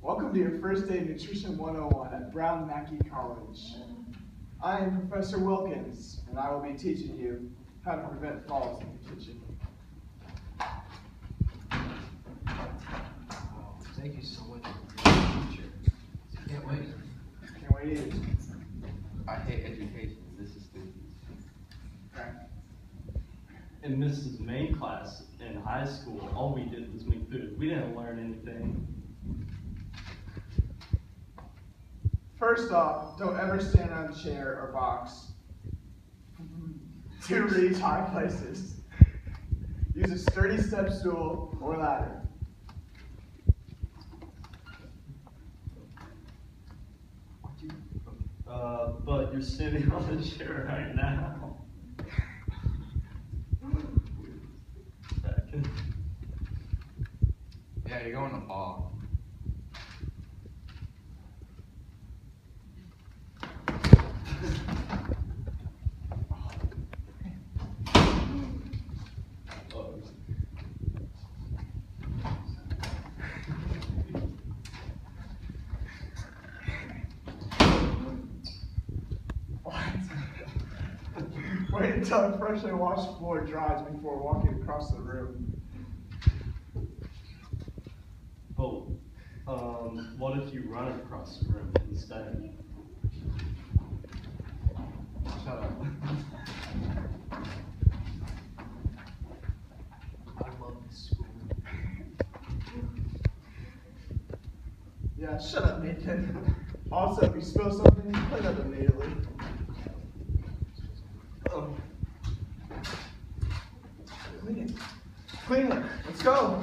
Welcome to your first day of Nutrition 101 at Brown Mackie College. I am Professor Wilkins, and I will be teaching you how to prevent falls in the kitchen. Thank you so much for being a teacher. Can't wait. Can't wait either. I hate education. This is stupid. Okay. In Mrs. Main class in high school, all we did was make food. We didn't learn anything. First off, don't ever stand on a chair or box to reach high places. Use a sturdy step stool or ladder. But you're sitting on the chair right now. Yeah, you're going to fall. Wait until a freshly washed floor dries before walking across the room. But what if you run across the room instead? Shut up. I love this school. Yeah, shut up, Nathan. Also, if you spill something, clean up immediately. Oh. Clean it. Clean it. Let's go.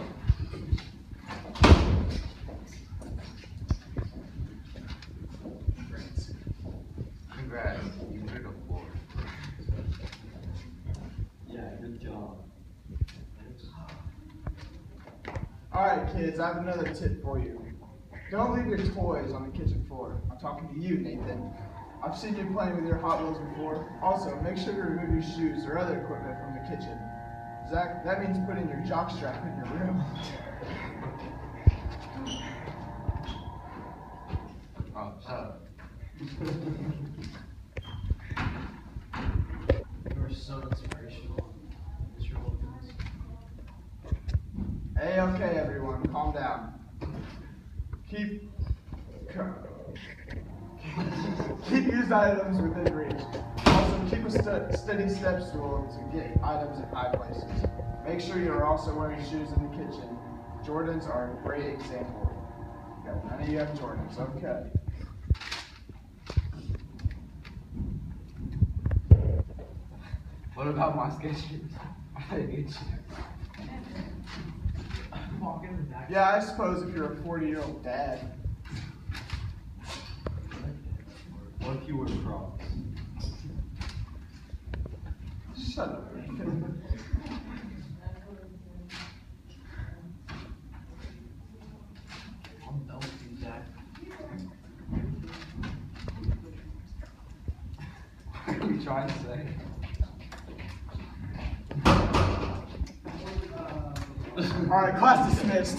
Congrats. You cleared the floor. Yeah, good job. Alright, kids, I have another tip for you. Don't leave your toys on the kitchen floor. I'm talking to you, Nathan. I've seen you playing with your Hot Wheels before. Also, make sure to remove your shoes or other equipment from the kitchen. Zach, that means putting your jock strap in your room. Oh, shut up. You are so inspirational, Mr. Wilkins. Hey, okay, everyone, calm down. Keep used items within reach. Also, keep a steady step stool to get items in high places. Make sure you are also wearing shoes in the kitchen. Jordans are a great example. Okay, none of you have Jordans, okay. What about my sketches? I didn't get you. Walk in the back. Yeah, I suppose if you're a 40-year-old dad. What if you were Crocs? Shut up, Nathan. I'm done with you, Zach. What are you trying to say? Alright, class dismissed.